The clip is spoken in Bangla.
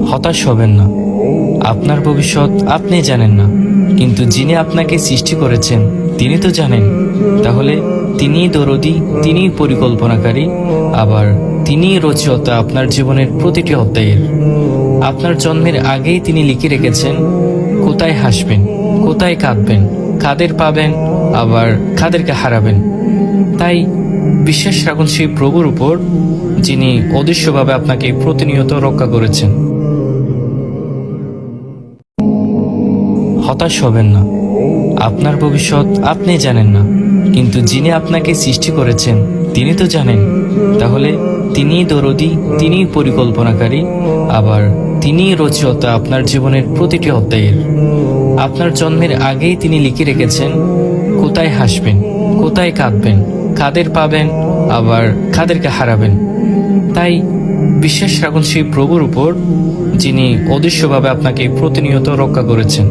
হতাশ হবেন না। আপনার ভবিষ্যৎ আপনি জানেন না, কিন্তু যিনি আপনাকে সৃষ্টি করেছেন তিনি তো জানেন। তাহলে তিনিই দরদী, তিনিই পরিকল্পনাকারী, আবার তিনিই রচয়িতা আপনার জীবনের প্রতিটি অধ্যায়ের। আপনার জন্মের আগেই তিনি লিখে রেখেছেন কোথায় হাসবেন, কোথায় কাঁদবেন, কাদের পাবেন, আবার কাদেরকে হারাবেন। তাই বিশ্বাস রাখুন সেই প্রভুর উপর, যিনি অদৃশ্যভাবে আপনাকে প্রতিনিয়ত রক্ষা করেছেন। হতাশ হবেন না। আপনার ভবিষ্যৎ আপনি জানেন না, কিন্তু যিনি আপনাকে সৃষ্টি করেছেন তিনি তো জানেন। তাহলে তিনিই দরদী, তিনিই পরিকল্পনাকারী, আবার তিনিই রচয়িতা আপনার জীবনের প্রতিটি অধ্যায়ের। আপনার জন্মের আগেই তিনি লিখে রেখেছেন কোথায় হাসবেন, কোথায় কাঁদবেন, কাদের পাবেন, আবার কাদেরকে হারাবেন। তাই বিশ্বাস রাখুন সেই প্রভুর উপর, যিনি অদৃশ্যভাবে আপনাকে প্রতিনিয়ত রক্ষা করেছেন।